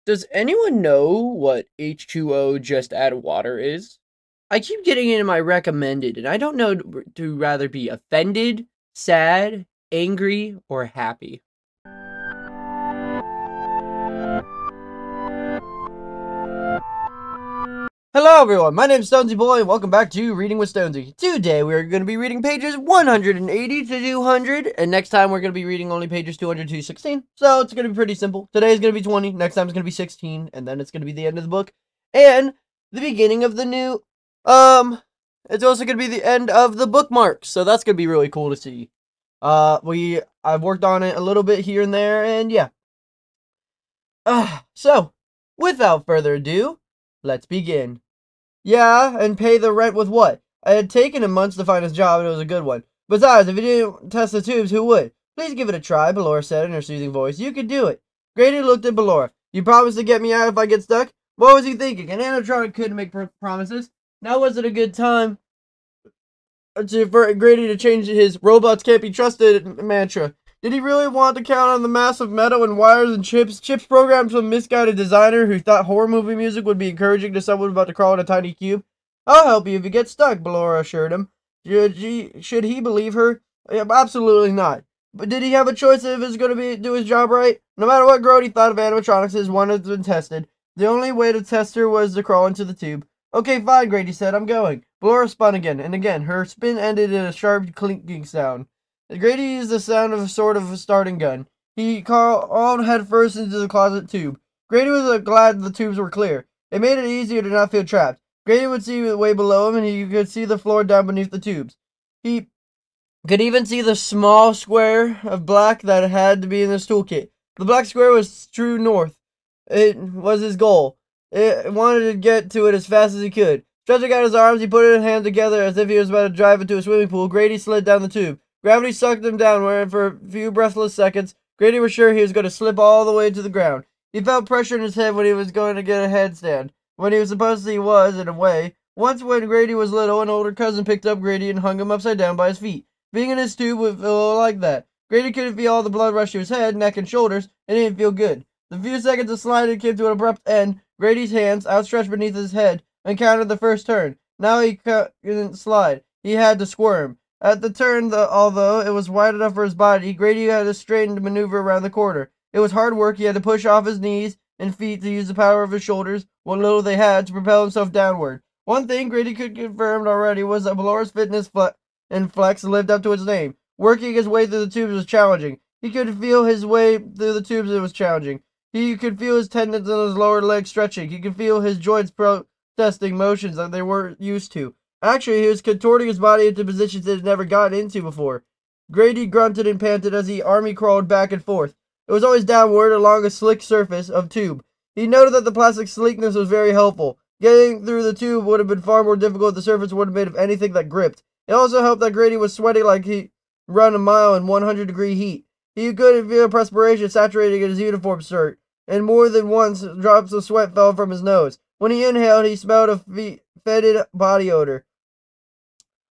Does anyone know what H2O just add water is? I keep getting it in my recommended, and I don't know to rather be offended, sad, angry, or happy. Hello everyone, my name is Stonsey Boy, and welcome back to Reading with Stonsey. Today we are going to be reading pages 180 to 200, and next time we're going to be reading only pages 200 to 16. So it's going to be pretty simple. Today is going to be 20, next time it's going to be 16, and then it's going to be the end of the book, and the beginning of the new, it's also going to be the end of the bookmarks, so that's going to be really cool to see. I've worked on it a little bit here and there, and yeah. So, without further ado, let's begin. Yeah, and pay the rent with what? I had taken him months to find his job, and it was a good one. Besides, if he didn't test the tubes, who would? Please give it a try, Balloras said in her soothing voice. You can do it. Grady looked at Ballora. You promise to get me out if I get stuck? What was he thinking? An animatronic couldn't make promises. Now wasn't a good time for Grady to change his robots can't be trusted mantra. Did he really want to count on the massive metal and wires and chips programmed from a misguided designer who thought horror movie music would be encouraging to someone about to crawl in a tiny cube? I'll help you if you get stuck, Ballora assured him. Should he believe her? Absolutely not. But did he have a choice if he was going to do his job right? No matter what Grody thought of animatronics, his one had been tested. The only way to test her was to crawl into the tube. Okay, fine, Grady said. I'm going. Ballora spun again, and again. Her spin ended in a sharp clinking sound. Grady used the sound of a sort of a starting gun. He crawled headfirst into the closet tube. Grady was glad the tubes were clear. It made it easier to not feel trapped. Grady would see way below him, and he could see the floor down beneath the tubes. He could even see the small square of black that had to be in his toolkit. The black square was true north. It was his goal. It wanted to get to it as fast as he could. Stretching out his arms, he put his hands together as if he was about to drive into a swimming pool. Grady slid down the tube. Gravity sucked him down, where for a few breathless seconds, Grady was sure he was going to slip all the way to the ground. He felt pressure in his head when he was going to get a headstand. When he was supposed to, he was, in a way. Once when Grady was little, an older cousin picked up Grady and hung him upside down by his feet. Being in his tube would feel like that. Grady couldn't feel all the blood rush to his head, neck, and shoulders, and it didn't feel good. The few seconds of sliding came to an abrupt end. Grady's hands, outstretched beneath his head, encountered the first turn. Now he couldn't slide. He had to squirm. At the turn, although it was wide enough for his body, Grady had to straighten to maneuver around the corner. It was hard work. He had to push off his knees and feet to use the power of his shoulders, what little they had, to propel himself downward. One thing Grady could confirm already was that Ballora's fitness and flex lived up to its name. Working his way through the tubes was challenging. He could feel his way through the tubes. It was challenging. He could feel his tendons in his lower legs stretching. He could feel his joints protesting motions that they weren't used to. Actually, he was contorting his body into positions it had never gotten into before. Grady grunted and panted as he army crawled back and forth. It was always downward along a slick surface of tube. He noted that the plastic sleekness was very helpful. Getting through the tube would have been far more difficult if the surface would have been made of anything that gripped. It also helped that Grady was sweating like he'd run a mile in 100-degree heat. He could feel perspiration saturating in his uniform shirt, and more than once drops of sweat fell from his nose. When he inhaled, he smelled a fetid body odor.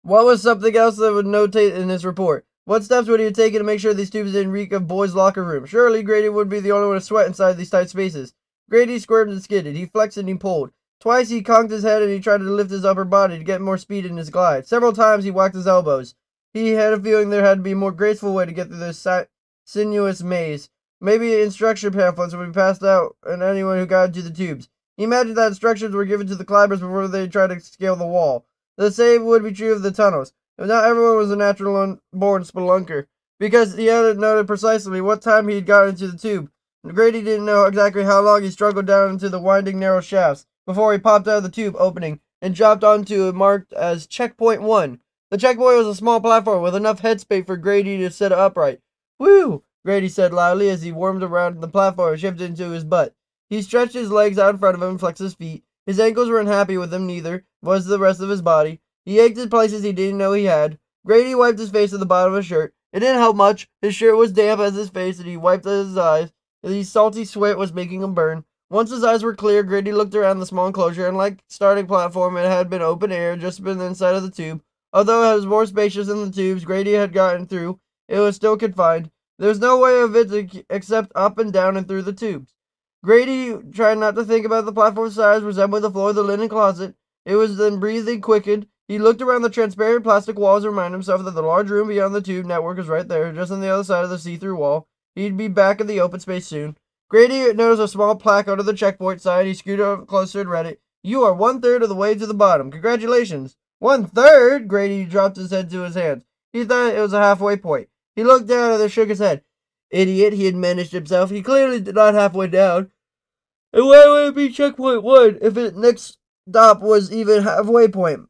What was something else that would notate in his report? What steps would he have taken to make sure these tubes didn't reek of boys' locker room? Surely Grady would be the only one to sweat inside these tight spaces. Grady squirmed and skidded. He flexed and he pulled. Twice he conked his head and he tried to lift his upper body to get more speed in his glide. Several times he whacked his elbows. He had a feeling there had to be a more graceful way to get through this sinuous maze. Maybe instruction pamphlets would be passed out on anyone who got into the tubes. He imagined that instructions were given to the climbers before they tried to scale the wall. The same would be true of the tunnels. But not everyone was a natural-born spelunker, because he had noted precisely what time he had got into the tube. Grady didn't know exactly how long he struggled down into the winding, narrow shafts before he popped out of the tube opening and dropped onto it marked as Checkpoint 1. The checkpoint was a small platform with enough headspace for Grady to sit upright. Whew! Grady said loudly as he wormed around the platform and shifted into his butt. He stretched his legs out in front of him and flexed his feet. His ankles weren't happy with him, neither was the rest of his body. He ached in places he didn't know he had. Grady wiped his face at the bottom of his shirt. It didn't help much. His shirt was damp as his face, and he wiped at his eyes. The salty sweat was making him burn. Once his eyes were clear, Grady looked around the small enclosure, and like starting platform, it had been open air, just been inside of the tube. Although it was more spacious than the tubes Grady had gotten through, it was still confined. There was no way of it except up and down and through the tubes. Grady tried not to think about the platform size resembling the floor of the linen closet. It was then breathing quickened. He looked around the transparent plastic walls and reminded himself that the large room beyond the tube network was right there, just on the other side of the see-through wall. He'd be back in the open space soon. Grady noticed a small plaque under the checkpoint sign. He scooted up closer and read it. You are 1/3 of the way to the bottom. Congratulations. 1/3? Grady dropped his head to his hands. He thought it was a halfway point. He looked down and then shook his head. Idiot, he had managed himself. He clearly did not halfway down. And why would it be checkpoint 1 if its next stop was even halfway point?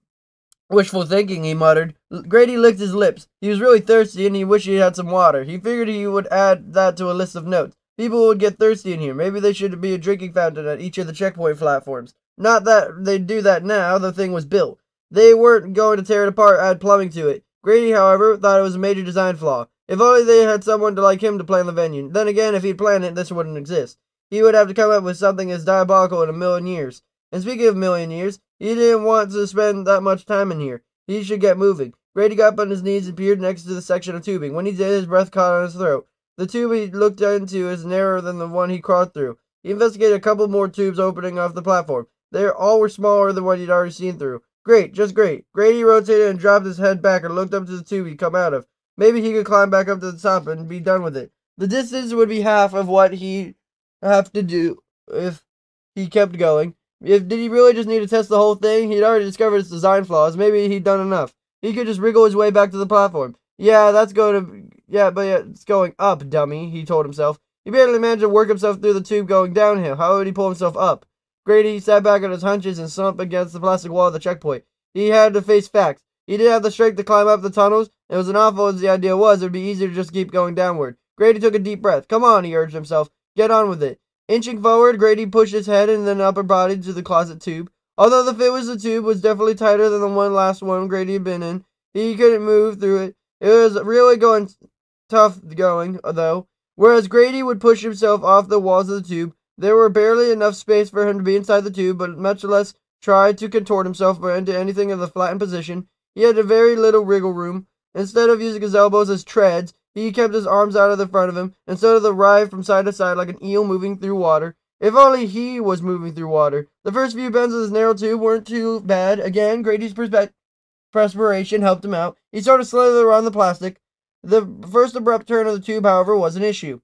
Wishful thinking, he muttered. Grady licked his lips. He was really thirsty and he wished he had some water. He figured he would add that to a list of notes. People would get thirsty in here. Maybe there should be a drinking fountain at each of the checkpoint platforms. Not that they'd do that now. The thing was built. They weren't going to tear it apart, add plumbing to it. Grady, however, thought it was a major design flaw. If only they had someone like him to plan the venue. Then again, if he'd planned it, this wouldn't exist. He would have to come up with something as diabolical in a million years. And speaking of million years, he didn't want to spend that much time in here. He should get moving. Grady got up on his knees and peered next to the section of tubing. When he did, his breath caught on his throat. The tube he looked into is narrower than the one he crawled through. He investigated a couple more tubes opening off the platform. They all were smaller than what he'd already seen through. Great, just great. Grady rotated and dropped his head back and looked up to the tube he'd come out of. Maybe he could climb back up to the top and be done with it. The distance would be half of what he'd have to do if he kept going. Did he really just need to test the whole thing? He'd already discovered its design flaws. Maybe he'd done enough. He could just wriggle his way back to the platform. It's going up, dummy, he told himself. He barely managed to work himself through the tube going downhill. How would he pull himself up? Grady sat back on his hunches and slumped against the plastic wall of the checkpoint. He had to face facts. He didn't have the strength to climb up the tunnels. It was as awful as the idea was. It would be easier to just keep going downward. Grady took a deep breath. Come on, he urged himself. Get on with it. Inching forward, Grady pushed his head and then upper body to the closet tube. Although the fit was the tube was definitely tighter than the last one Grady had been in, he couldn't move through it. It was really tough going, though. Whereas Grady would push himself off the walls of the tube, there were barely enough space for him to be inside the tube, but much less try to contort himself into anything in the flattened position. He had a very little wriggle room. Instead of using his elbows as treads, he kept his arms out of the front of him, and so did the writhe from side to side like an eel moving through water. If only he was moving through water. The first few bends of his narrow tube weren't too bad. Again, Grady's perspiration helped him out. He started slithering around the plastic. The first abrupt turn of the tube, however, was an issue.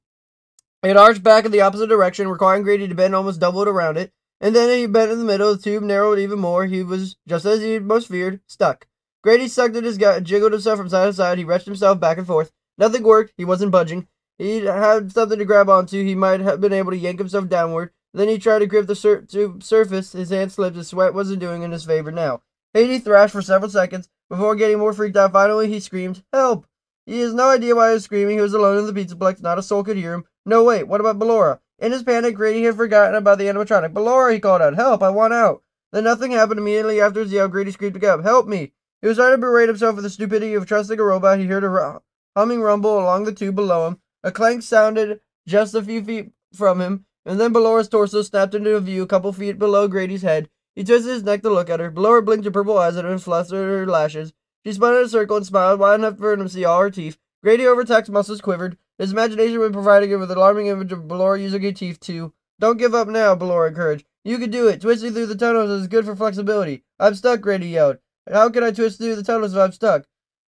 It arched back in the opposite direction, requiring Grady to bend almost double around it, and then he bent in the middle. The tube narrowed even more. He was, just as he most feared, stuck. Grady sucked at his gut and jiggled himself from side to side. He wrenched himself back and forth. Nothing worked. He wasn't budging. He had something to grab onto. He might have been able to yank himself downward. Then he tried to grip the tube surface. His hand slipped. His sweat wasn't doing in his favor now. Haiti thrashed for several seconds. Before getting more freaked out, finally he screamed, "Help!" He has no idea why he was screaming. He was alone in the pizzaplex. Not a soul could hear him. No, wait, what about Ballora? In his panic, Grady had forgotten about the animatronic. "Ballora," he called out. "Help, I want out." Then nothing happened. Immediately after his yell, Grady screamed again, "Help me!" He was trying to berate himself for the stupidity of trusting a robot. He heard a humming rumble along the tube below him. A clank sounded just a few feet from him, and then Ballora's torso snapped into view a couple feet below Grady's head. He twisted his neck to look at her. Ballora blinked her purple eyes at him and fluttered her lashes. She spun in a circle and smiled wide enough for him to see all her teeth. Grady, overtaxed muscles, quivered. His imagination was providing him with an alarming image of Ballora using her teeth, too. "Don't give up now," Ballora encouraged. "You can do it. Twisting through the tunnels is good for flexibility." "I'm stuck," Grady yelled. "How can I twist through the tunnels if I'm stuck?"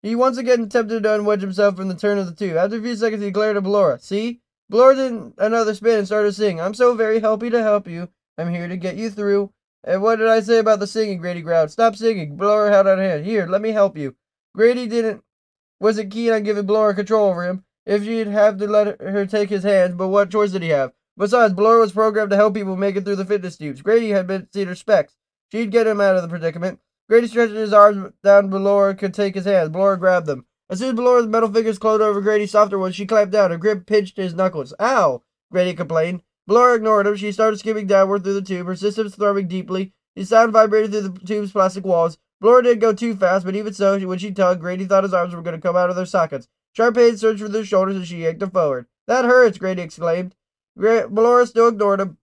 He once again attempted to unwedge himself from the turn of the tube. After a few seconds, he glared at Ballora. "See?" Ballora did another spin and started to sing. "I'm so very happy to help you. I'm here to get you through." "And what did I say about the singing?" Grady growled. "Stop singing." Ballora held out a hand. "Here, let me help you." Grady wasn't keen on giving Ballora control over him. If she'd have to let her take his hands, but what choice did he have? Besides, Ballora was programmed to help people make it through the fitness tubes. Grady had seen her specs. She'd get him out of the predicament. Grady stretched his arms down. Ballora could take his hands. Ballora grabbed them. As soon as Ballora's metal fingers closed over Grady's softer ones, she clamped down. Her grip pinched his knuckles. "Ow!" Grady complained. Ballora ignored him. She started skimming downward through the tube, her systems thrumming deeply. The sound vibrated through the tube's plastic walls. Ballora didn't go too fast, but even so, when she tugged, Grady thought his arms were going to come out of their sockets. Sharp pain surged through their shoulders as she yanked him forward. "That hurts!" Grady exclaimed. Ballora still ignored him.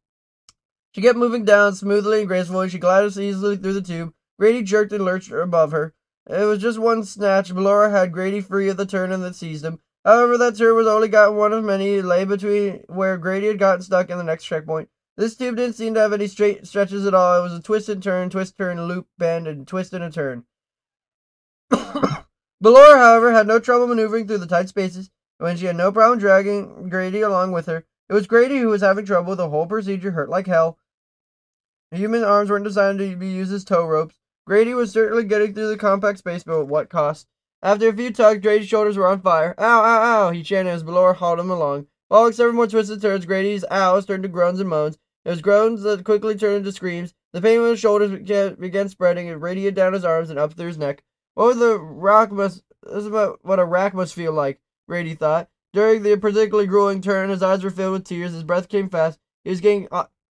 She kept moving down smoothly and gracefully. She glided easily through the tube. Grady jerked and lurched above her. It was just one snatch. Ballora had Grady free of the turn that seized him. However, that turn was only gotten one of many. It lay between where Grady had gotten stuck and the next checkpoint. This tube didn't seem to have any straight stretches at all. It was a twist, turn, loop, bend, and twist and a turn. Ballora, however, had no trouble maneuvering through the tight spaces, when she had no problem dragging Grady along with her. It was Grady who was having trouble. The whole procedure hurt like hell. The human arms weren't designed to be used as tow ropes. Grady was certainly getting through the compact space, but at what cost? After a few tugs, Grady's shoulders were on fire. Ow, ow, ow, he chanted as Ballora hauled him along. Following several more twisted turns, Grady's ows turned to groans and moans. It was groans that quickly turned into screams. The pain in his shoulders began spreading and radiated down his arms and up through his neck. This is what a rack must feel like, Grady thought. During the particularly grueling turn, his eyes were filled with tears, his breath came fast, he was getting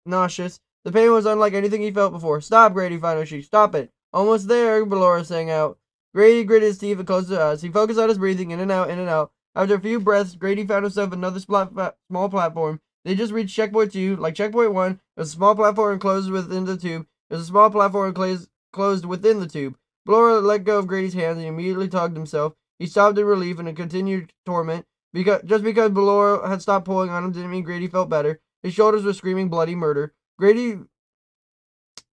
nauseous. The pain was unlike anything he felt before. Stop, Grady, finally shrieked. Stop it. Almost there, Balloras sang out. Grady gritted his teeth and closed his eyes. He focused on his breathing, in and out, in and out. After a few breaths, Grady found himself another small platform. They just reached checkpoint 2. Like checkpoint 1, it was a small platform enclosed within the tube. It was a small platform closed within the tube. Ballora let go of Grady's hands and immediately tugged himself. He sobbed in relief and in continued torment. Just because Ballora had stopped pulling on him didn't mean Grady felt better. His shoulders were screaming bloody murder. Grady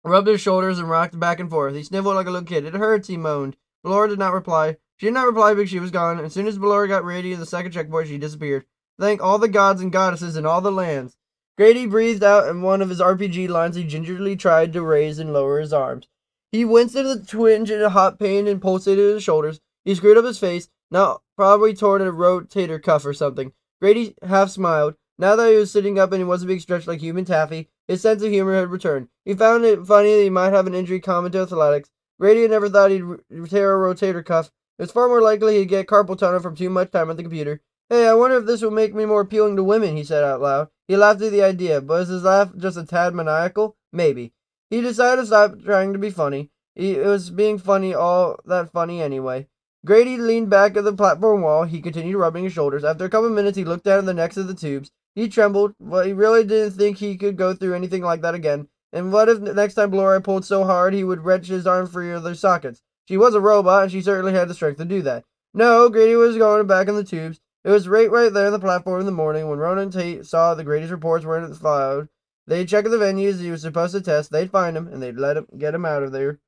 rubbed his shoulders and rocked back and forth. He sniffled like a little kid. It hurts, he moaned. Ballora did not reply. She did not reply because she was gone. As soon as Ballora got Grady to the second checkpoint, she disappeared. Thank all the gods and goddesses in all the lands. Grady breathed out in one of his RPG lines. He gingerly tried to raise and lower his arms. He winced at the twinge and a hot pain and pulsated his shoulders. He screwed up his face, now probably torn a rotator cuff or something. Grady half smiled. Now that he was sitting up and he wasn't being stretched like human taffy, his sense of humor had returned. He found it funny that he might have an injury common to athletics. Grady had never thought he'd tear a rotator cuff. It was far more likely he'd get carpal tunnel from too much time at the computer. Hey, I wonder if this will make me more appealing to women, he said out loud. He laughed at the idea, but was his laugh just a tad maniacal? Maybe. He decided to stop trying to be funny. It was being funny all that funny anyway. Grady leaned back at the platform wall. He continued rubbing his shoulders. After a couple of minutes, he looked down at the necks of the tubes. He trembled, but he really didn't think he could go through anything like that again. And what if next time Ballora pulled so hard he would wrench his arm free of their sockets? She was a robot, and she certainly had the strength to do that. No, Grady was going back in the tubes. It was right there on the platform in the morning when Ronan and Tate saw that Grady's reports weren't filed. They'd check the venues he was supposed to test, they'd find him, and they'd get him out of there.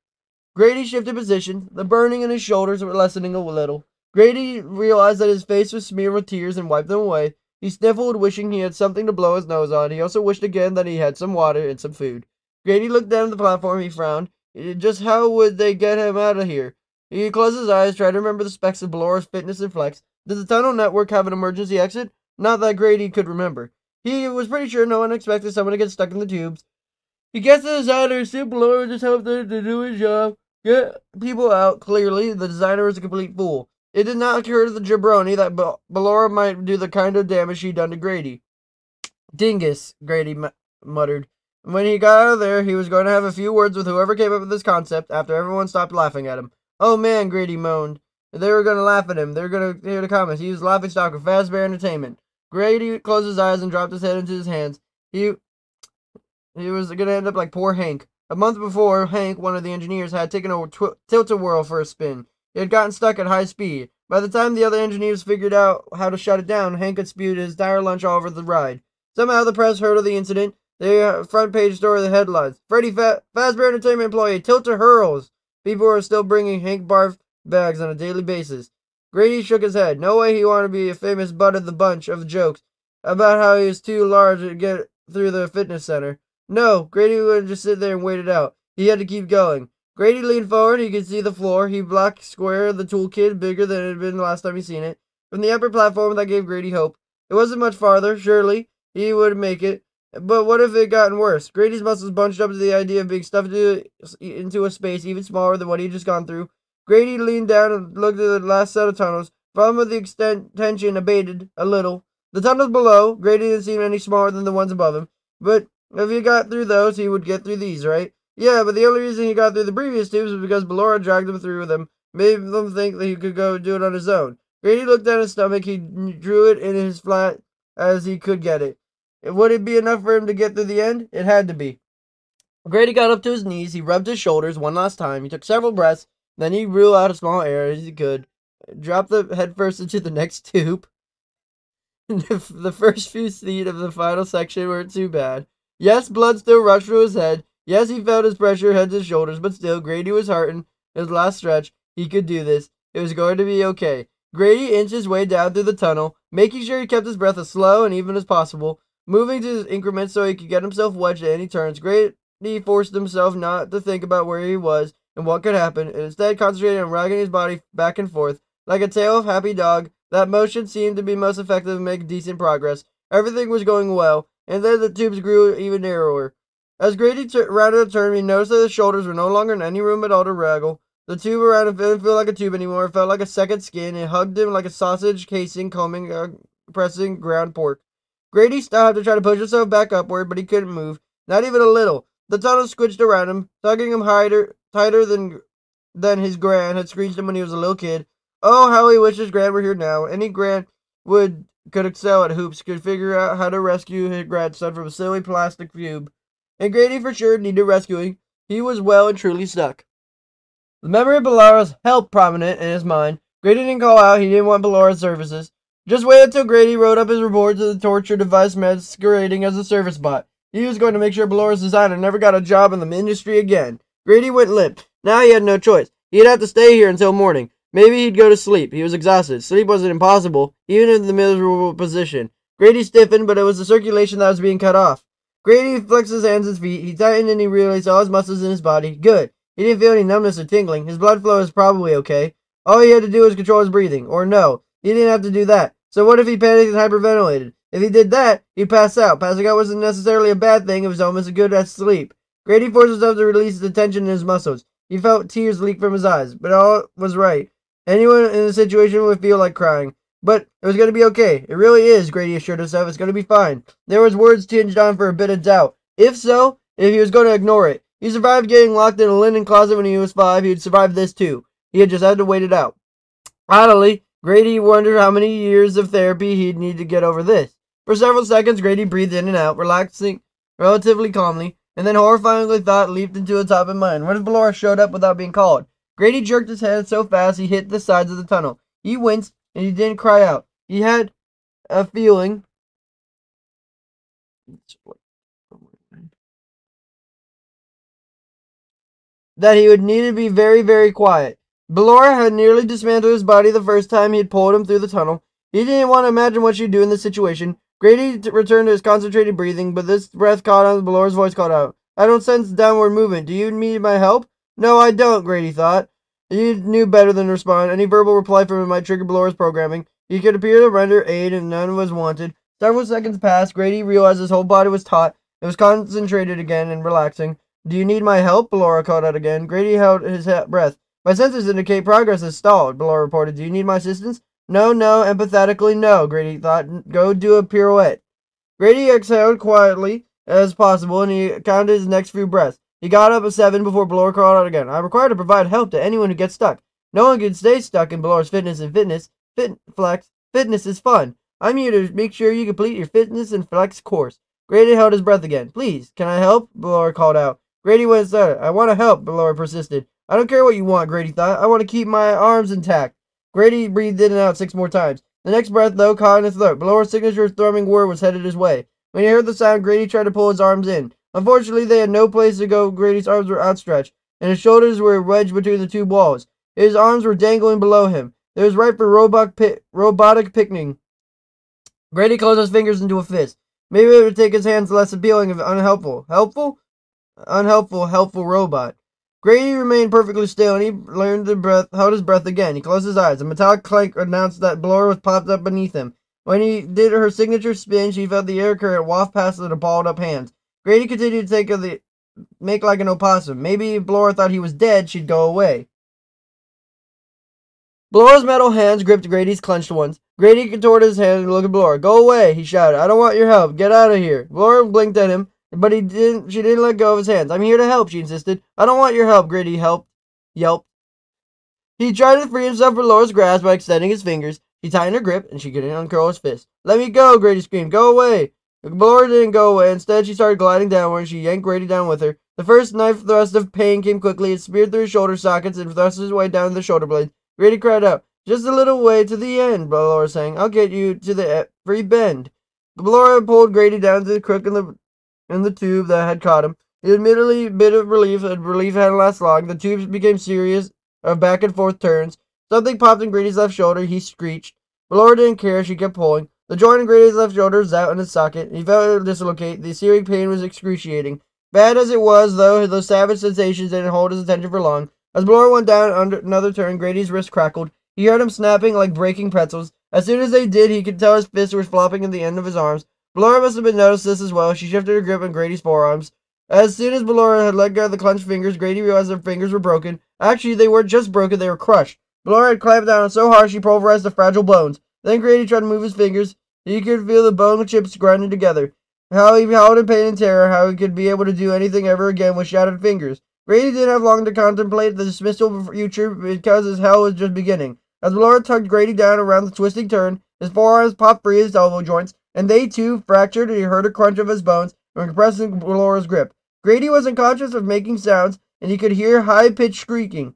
Grady shifted position. The burning in his shoulders were lessening a little. Grady realized that his face was smeared with tears and wiped them away. He sniffled, wishing he had something to blow his nose on. He also wished again that he had some water and some food. Grady looked down at the platform. He frowned. Just how would they get him out of here? He closed his eyes, tried to remember the specs of Ballora's fitness and flex. Did the tunnel network have an emergency exit? Not that Grady could remember. He was pretty sure no one expected someone to get stuck in the tubes. He guessed the designer assumed Ballora just helped them to do his job. Get people out. Clearly, the designer was a complete fool. It did not occur to the jabroni that Ballora might do the kind of damage she'd done to Grady. Dingus, Grady muttered. When he got out of there, he was going to have a few words with whoever came up with this concept after everyone stopped laughing at him. Oh man, Grady moaned. They were going to laugh at him. They were going to hear the comments. He was laughing stock of Fazbear Entertainment. Grady closed his eyes and dropped his head into his hands. He was going to end up like poor Hank. A month before, Hank, one of the engineers, had taken a tilt-a-whirl for a spin. It had gotten stuck at high speed. By the time the other engineers figured out how to shut it down, Hank had spewed his entire lunch all over the ride. Somehow the press heard of the incident. The front page story of the headlines. Freddy Fazbear Entertainment employee tilt-a-hurls. People were still bringing Hank barf bags on a daily basis. Grady shook his head. No way he wanted to be a famous butt of the bunch of jokes about how he was too large to get through the fitness center. No, Grady wouldn't just sit there and wait it out. He had to keep going. Grady leaned forward. He could see the floor. He blocked square the toolkit, bigger than it had been the last time he seen it. From the upper platform, that gave Grady hope. It wasn't much farther. Surely he would make it. But what if it had gotten worse? Grady's muscles bunched up to the idea of being stuffed into a space even smaller than what he'd just gone through. Grady leaned down and looked at the last set of tunnels. From the tension abated a little. The tunnels below, Grady didn't seem any smaller than the ones above him. But if he got through those, he would get through these, right? Yeah, but the only reason he got through the previous tubes was because Ballora dragged him through them, made them think that he could go do it on his own. Grady looked at his stomach. He drew it in as flat as he could get it. Would it be enough for him to get through the end? It had to be. Grady got up to his knees. He rubbed his shoulders one last time. He took several breaths. Then he blew out as small air as he could. Dropped the head first into the next tube. The first few feet of the final section weren't too bad. Yes, blood still rushed through his head. Yes, he felt his pressure head to shoulders, but still, Grady was heartened. His last stretch. He could do this. It was going to be okay. Grady inched his way down through the tunnel, making sure he kept his breath as slow and even as possible, moving to increments so he could get himself wedged at any turns. Grady forced himself not to think about where he was and what could happen, and instead concentrated on rocking his body back and forth. Like a tail of happy dog, that motion seemed to be most effective and make decent progress. Everything was going well, and then the tubes grew even narrower. As Grady rounded a turn, he noticed that his shoulders were no longer in any room at all to wriggle. The tube around him didn't feel like a tube anymore. It felt like a second skin. It hugged him like a sausage casing pressing ground pork. Grady stopped to try to push himself back upward, but he couldn't move. Not even a little. The tunnel squished around him, tugging him tighter than his gran had squeezed him when he was a little kid. Oh, how he wished his gran were here now. Any gran could excel at hoops, could figure out how to rescue his grandson from a silly plastic cube. And Grady for sure needed rescuing. He was well and truly stuck. The memory of Balloras held prominent in his mind. Grady didn't call out. He didn't want Balloras' services. Just wait until Grady wrote up his report to the torture device masquerading as a service bot. He was going to make sure Balloras' designer never got a job in the industry again. Grady went limp. Now he had no choice. He'd have to stay here until morning. Maybe he'd go to sleep. He was exhausted. Sleep wasn't impossible, even in the miserable position. Grady stiffened, but it was the circulation that was being cut off. Grady flexed his hands and feet. He tightened and he realized all his muscles in his body. Good. He didn't feel any numbness or tingling. His blood flow was probably okay. All he had to do was control his breathing. Or no, he didn't have to do that. So what if he panicked and hyperventilated? If he did that, he'd pass out. Passing out wasn't necessarily a bad thing. It was almost as good as sleep. Grady forced himself to release the tension in his muscles. He felt tears leak from his eyes, but all was right. Anyone in the situation would feel like crying. But it was going to be okay. It really is, Grady assured himself. It's going to be fine. There was words tinged on for a bit of doubt. If he was going to ignore it. He survived getting locked in a linen closet when he was 5. He'd survived this too. He had just had to wait it out. Oddly, Grady wondered how many years of therapy he'd need to get over this. For several seconds, Grady breathed in and out, relaxing relatively calmly, and then horrifyingly thought leaped into the top of his mind. What if Balloras showed up without being called? Grady jerked his head so fast he hit the sides of the tunnel. He winced, and he didn't cry out. He had a feeling that he would need to be very, very quiet. Ballora had nearly dismantled his body the first time he had pulled him through the tunnel. He didn't want to imagine what she'd do in this situation. Grady returned to his concentrated breathing, but this breath caught on. Ballora's voice called out, "I don't sense downward movement. Do you need my help?" "No, I don't," Grady thought. He knew better than to respond. Any verbal reply from him might trigger Ballora's programming. He could appear to render aid, and none was wanted. Several seconds passed. Grady realized his whole body was taut. It was concentrated again and relaxing. "Do you need my help?" Ballora called out again. Grady held his breath. "My sensors indicate progress has stalled," Ballora reported. "Do you need my assistance?" No, empathetically no, Grady thought. Go do a pirouette. Grady exhaled quietly as possible, and he counted his next few breaths. He got up at 7 before Ballora called out again. "I'm required to provide help to anyone who gets stuck. No one can stay stuck in Ballora's fitness and flex. Fitness is fun. I'm here to make sure you complete your fitness and flex course." Grady held his breath again. "Please, can I help?" Ballora called out. Grady went silent. "I want to help," Ballora persisted. "I don't care what you want," Grady thought. "I want to keep my arms intact." Grady breathed in and out 6 more times. The next breath, though, caught in his throat. Ballora's signature thrumming word was headed his way. When he heard the sound, Grady tried to pull his arms in. Unfortunately, they had no place to go. Grady's arms were outstretched, and his shoulders were wedged between the two walls. His arms were dangling below him. It was ripe for robotic picnicking. Grady closed his fingers into a fist. Maybe it would take his hands less appealing if unhelpful. Helpful? Unhelpful, helpful robot. Grady remained perfectly still, and he held his breath again. He closed his eyes. A metallic clank announced that Ballora was popped up beneath him. When he did her signature spin, she felt the air current waft past the balled up hands. Grady continued to make like an opossum. Maybe if Ballora thought he was dead, she'd go away. Ballora's metal hands gripped Grady's clenched ones. Grady contorted his hand and looked at Ballora. "Go away," he shouted. "I don't want your help. Get out of here." Ballora blinked at him, but she didn't let go of his hands. "I'm here to help," she insisted. "I don't want your help," Grady yelped. He tried to free himself from Ballora's grasp by extending his fingers. She tightened her grip, and she couldn't uncurl his fist. "Let me go," Grady screamed. "Go away." Ballora didn't go away. Instead, she started gliding downward, and she yanked Grady down with her. The first knife thrust of pain came quickly. It speared through his shoulder sockets and thrust his way down the shoulder blade. Grady cried out. "Just a little way to the end," Ballora sang. "I'll get you to the free bend." Ballora pulled Grady down to the crook in the in the tube that had caught him. He admittedly a bit of relief, and relief hadn't lasted long. The tubes became serious of back and forth turns. Something popped in Grady's left shoulder. He screeched. Ballora didn't care. She kept pulling. The joint in Grady's left shoulder was out in its socket. He felt it dislocate. The searing pain was excruciating. Bad as it was, though, those savage sensations didn't hold his attention for long. As Ballora went down under another turn, Grady's wrist crackled. He heard him snapping like breaking pretzels. As soon as they did, he could tell his fists were flopping at the end of his arms. Ballora must have been noticed this as well. She shifted her grip on Grady's forearms. As soon as Ballora had let go of the clenched fingers, Grady realized their fingers were broken. Actually, they weren't just broken, they were crushed. Ballora had clamped down so hard she pulverized the fragile bones. Then Grady tried to move his fingers. He could feel the bone chips grinding together. How he howled in pain and terror, how he could be able to do anything ever again with shattered fingers. Grady didn't have long to contemplate the dismissal future because his hell was just beginning. As Ballora tugged Grady down around the twisting turn, his forearms popped free of his elbow joints, and they too fractured, and he heard a crunch of his bones from compressing Ballora's grip. Grady was unconscious of making sounds, and he could hear high-pitched shrieking.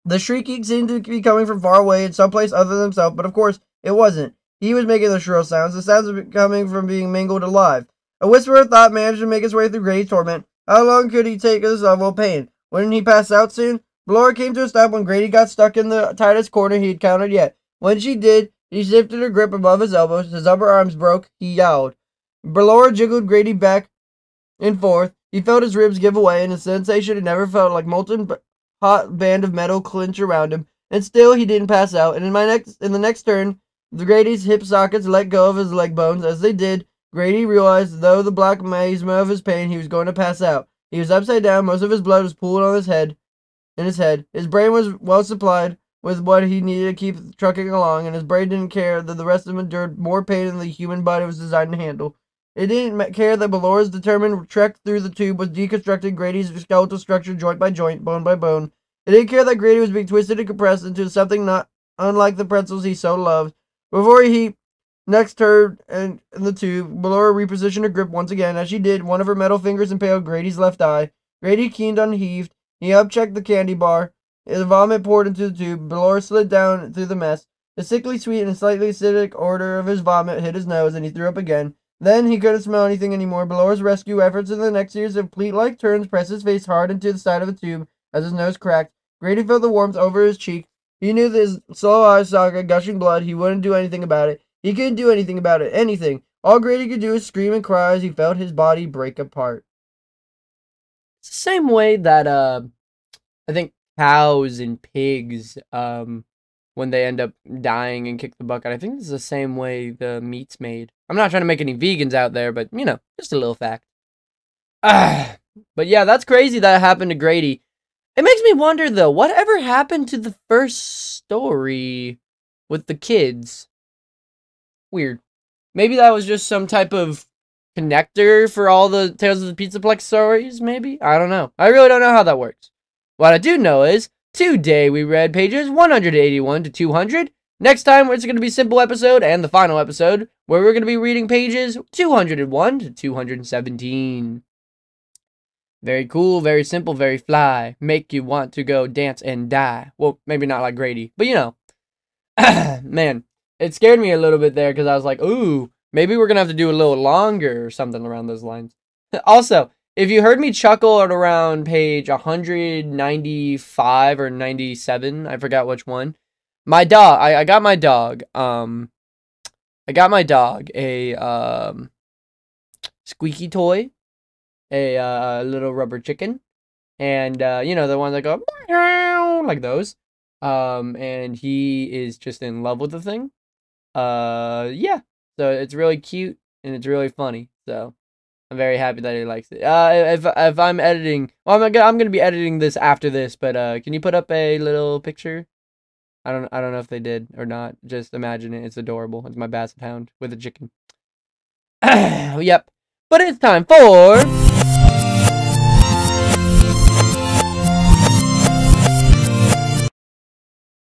The shrieking seemed to be coming from far away in someplace other than himself, but of course it wasn't. He was making the shrill sounds. The sounds were coming from being mangled alive. A whisper of thought managed to make its way through Grady's torment. How long could he take this level of pain? Wouldn't he pass out soon? Ballora came to a stop when Grady got stuck in the tightest corner he had counted yet. When she did, he shifted her grip above his elbows. His upper arms broke. He yowled. Ballora jiggled Grady back and forth. He felt his ribs give away, and a sensation he never felt, like molten hot band of metal clinch around him. And still, he didn't pass out. And in the next turn, Grady's hip sockets let go of his leg bones. As they did, Grady realized, though the black miasma of his pain, he was going to pass out. He was upside down. Most of his blood was pooled on his head. His brain was well supplied with what he needed to keep trucking along, and his brain didn't care that the rest of him endured more pain than the human body was designed to handle. It didn't care that Ballora's determined trek through the tube was deconstructing Grady's skeletal structure joint by joint, bone by bone. It didn't care that Grady was being twisted and compressed into something not unlike the pretzels he so loved. Before he next turned in the tube, Ballora repositioned her grip once again. As she did, one of her metal fingers impaled Grady's left eye. Grady keened unheaved. He upchecked the candy bar. The vomit poured into the tube. Ballora slid down through the mess. The sickly sweet and slightly acidic odor of his vomit hit his nose, and he threw up again. Then he couldn't smell anything anymore. Ballora's rescue efforts in the next series of pleat-like turns pressed his face hard into the side of the tube as his nose cracked. Grady felt the warmth over his cheek. He knew that his slow eyes saw gushing blood. He wouldn't do anything about it. He couldn't do anything about it. Anything. All Grady could do was scream and cry as he felt his body break apart. It's the same way that, I think cows and pigs, when they end up dying and kick the bucket, I think this is the same way the meat's made. I'm not trying to make any vegans out there, but, you know, just a little fact. But yeah, that's crazy that happened to Grady. It makes me wonder, though, whatever happened to the first story with the kids? Weird. Maybe that was just some type of connector for all the Tales of the Pizza Plex stories, maybe? I don't know. I really don't know how that works. What I do know is, today we read pages 181 to 200. Next time, it's going to be a simple episode and the final episode, where we're going to be reading pages 201 to 217. Very cool, very simple, very fly. Make you want to go dance and die. Well, maybe not like Grady, but you know. Man, it scared me a little bit there because I was like, ooh, maybe we're going to have to do a little longer or something around those lines. Also, if you heard me chuckle at around page 195 or 97, I forgot which one. My dog, I got my dog, a squeaky toy, a little rubber chicken, and, you know, the ones that go, like those, and he is just in love with the thing. Yeah, so it's really cute, and it's really funny, so I'm very happy that he likes it. If I'm editing, well, I'm gonna be editing this after this, but, can you put up a little picture? I don't know if they did or not. Just imagine it. It's adorable. It's my basset hound with a chicken. Yep. But it's time for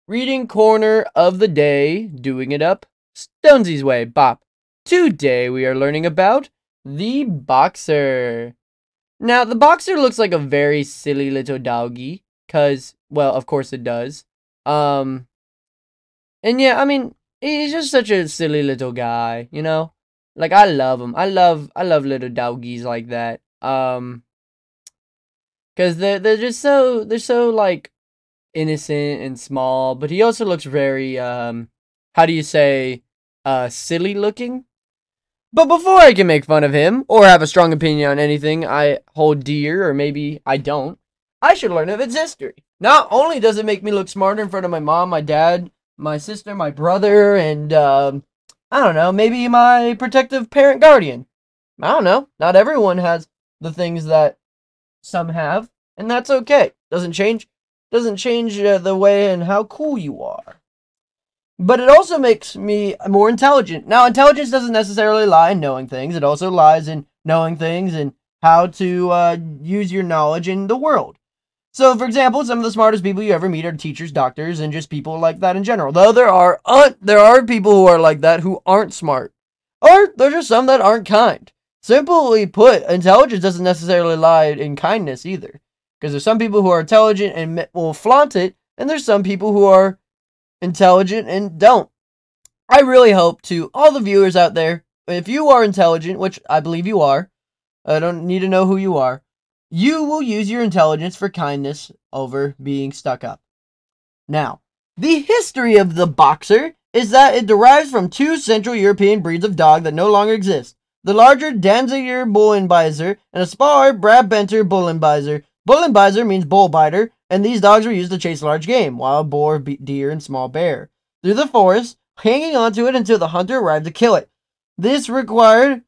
Reading Corner of the Day. Doing it up Stonsey's way. Bop. Today we are learning about the Boxer. Now, the Boxer looks like a very silly little doggy. Because, well, of course it does. And yeah, I mean, he's just such a silly little guy, you know? Like, I love them. I love little doggies like that. Because they're just so like innocent and small, but he also looks very how do you say silly looking. But before I can make fun of him or have a strong opinion on anything I hold dear, or maybe I don't, I should learn of its history. Not only does it make me look smarter in front of my mom, my dad, my sister, my brother, and I don't know, maybe my protective parent guardian. I don't know. Not everyone has the things that some have, and that's okay. Doesn't change the way and how cool you are. But it also makes me more intelligent. Now, intelligence doesn't necessarily lie in knowing things. It also lies in knowing things and how to use your knowledge in the world. So, for example, some of the smartest people you ever meet are teachers, doctors, and just people like that in general. Though there are people who are like that who aren't smart. Or there's just some that aren't kind. Simply put, intelligence doesn't necessarily lie in kindness either. Because there's some people who are intelligent and will flaunt it, and there's some people who are intelligent and don't. I really hope to all the viewers out there, if you are intelligent, which I believe you are, I don't need to know who you are, you will use your intelligence for kindness over being stuck up. Now, the history of the boxer is that it derives from two Central European breeds of dog that no longer exist. The larger Danziger Bullenbeiser and a smaller Brabantner Bullenbeiser. Bullenbeiser means bullbiter, and these dogs were used to chase large game, wild boar, deer, and small bear, through the forest, hanging onto it until the hunter arrived to kill it. This required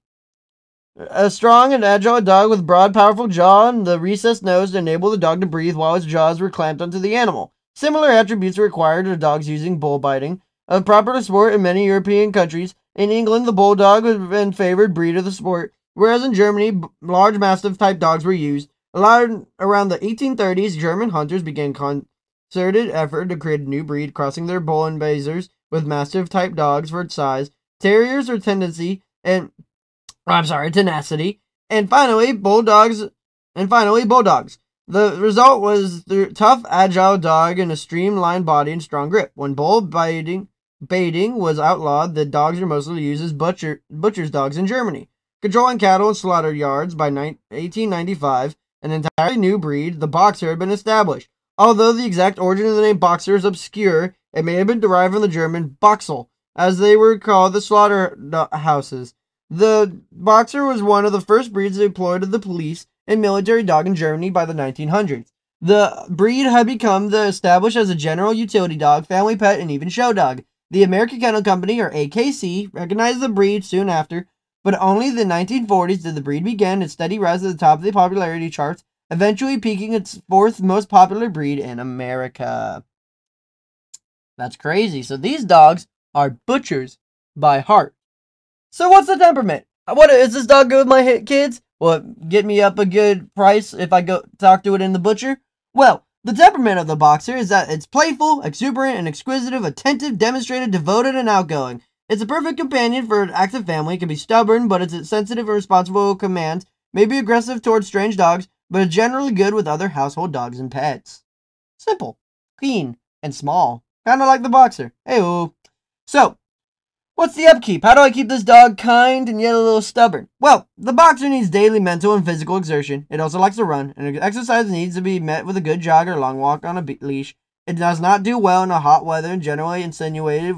a strong and agile dog with broad, powerful jaw and the recessed nose to enable the dog to breathe while its jaws were clamped onto the animal. Similar attributes are required of dogs using bullbiting, a popular sport in many European countries. In England, the bulldog was been favored breed of the sport, whereas in Germany, large mastiff-type dogs were used. Around the 1830s, German hunters began concerted effort to create a new breed, crossing their Bullenbeisers with mastiff-type dogs for its size, terriers for tendency, tenacity, and finally bulldogs. The result was the tough, agile dog and a streamlined body and strong grip. When baiting was outlawed, the dogs were mostly used as butcher's dogs in Germany. Controlling cattle in slaughter yards by 1895, an entirely new breed, the boxer, had been established. Although the exact origin of the name boxer is obscure, it may have been derived from the German Boxel, as they were called the slaughterhouses. The boxer was one of the first breeds employed of the police and military dog in Germany by the 1900s. The breed had become established as a general utility dog, family pet, and even show dog. The American Kennel Company, or AKC, recognized the breed soon after, but only in the 1940s did the breed begin its steady rise to the top of the popularity charts, eventually peaking its fourth most popular breed in America. That's crazy. So these dogs are butchers by heart. So what's the temperament? What is this dog good with my kids? Will it get me up a good price if I go talk to it in the butcher? Well, the temperament of the boxer is that it's playful, exuberant, and exquisitive, attentive, demonstrated, devoted, and outgoing. It's a perfect companion for an active family. It can be stubborn, but it's sensitive and responsible commands. May be aggressive towards strange dogs, but is generally good with other household dogs and pets. Simple, clean, and small. Kind of like the boxer. Hey-oh. So, what's the upkeep? How do I keep this dog kind and yet a little stubborn? Well, the boxer needs daily mental and physical exertion. It also likes to run, and exercise needs to be met with a good jog or long walk on a leash. It does not do well in a hot weather and generally insinuated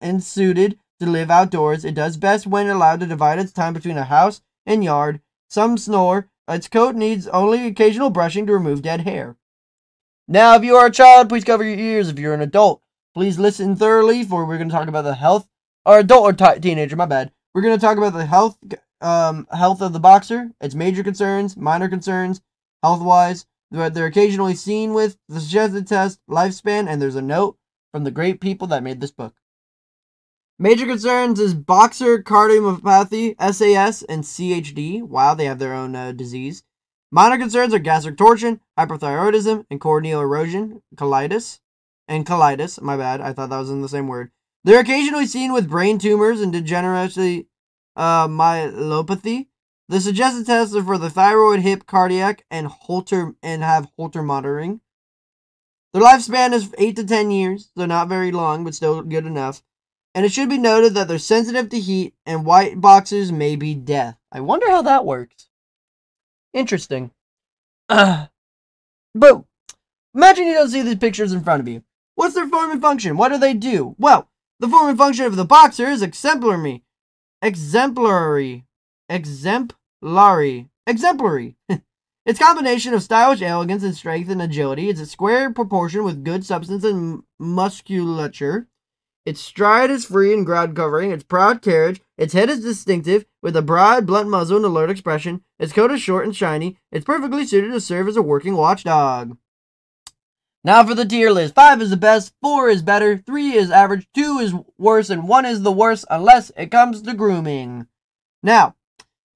and suited to live outdoors. It does best when allowed to divide its time between a house and yard. Some snore. Its coat needs only occasional brushing to remove dead hair. Now, if you are a child, please cover your ears. If you're an adult, please listen thoroughly, for we're going to talk about the health, or adult or teenager, my bad. We're going to talk about the health of the boxer, its major concerns, minor concerns, health-wise, that they're occasionally seen with, the suggested test, lifespan, and there's a note from the great people that made this book. Major concerns is boxer cardiomyopathy, SAS, and CHD. Wow, they have their own disease. Minor concerns are gastric torsion, hyperthyroidism, and corneal erosion, colitis, my bad, I thought that was in the same word. They're occasionally seen with brain tumors and degenerative myelopathy. The suggested tests are for the thyroid, hip, cardiac, and have Holter monitoring. Their lifespan is 8 to 10 years, so not very long, but still good enough. And it should be noted that they're sensitive to heat, and white boxers may be death. I wonder how that works. Interesting. But imagine you don't see these pictures in front of you. What's their form and function? What do they do? Well, the form and function of the boxer is exemplary. Its combination of stylish elegance and strength and agility. It's a square proportion with good substance and musculature. Its stride is free and ground covering. Its proud carriage. Its head is distinctive, with a broad, blunt muzzle and alert expression. Its coat is short and shiny. It's perfectly suited to serve as a working watchdog. Now for the tier list. 5 is the best, 4 is better, 3 is average, 2 is worse, and 1 is the worst unless it comes to grooming. Now,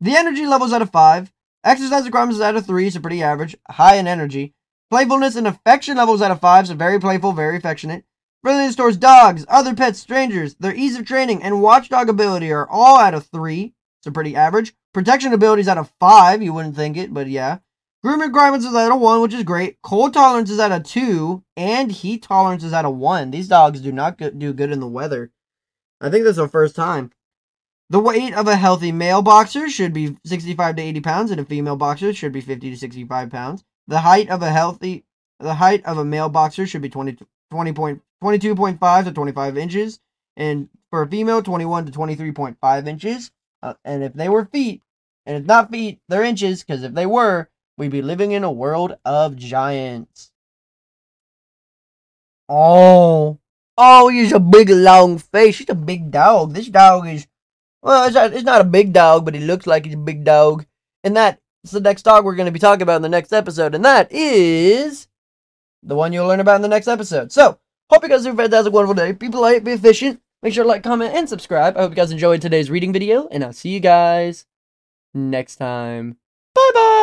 the energy level's out of 5. Exercise requirements is out of 3, so pretty average. High in energy. Playfulness and affection levels out of 5, so very playful, very affectionate. Friendliness towards dogs, other pets, strangers, their ease of training, and watchdog ability are all out of 3, so pretty average. Protection ability is out of 5, you wouldn't think it, but yeah. Grooming requirements is out of 1, which is great. Cold tolerance is out of 2, and heat tolerance is out of 1. These dogs do not do good in the weather. I think that's the first time. The weight of a healthy male boxer should be 65 to 80 pounds, and a female boxer should be 50 to 65 pounds. The height of a male boxer should be 22.5 to 25 inches, and for a female, 21 to 23.5 inches. And if they were feet, and it's not feet, they're inches, because if they were, we'd be living in a world of giants. Oh, he's a big long face. He's a big dog. This dog is, well, it's not a big dog, but he looks like he's a big dog. And that's the next dog we're going to be talking about in the next episode, and that is the one you'll learn about in the next episode. So, hope you guys have a fantastic, wonderful day. Be polite, be efficient. Make sure to like, comment, and subscribe. I hope you guys enjoyed today's reading video, and I'll see you guys next time. Bye-bye!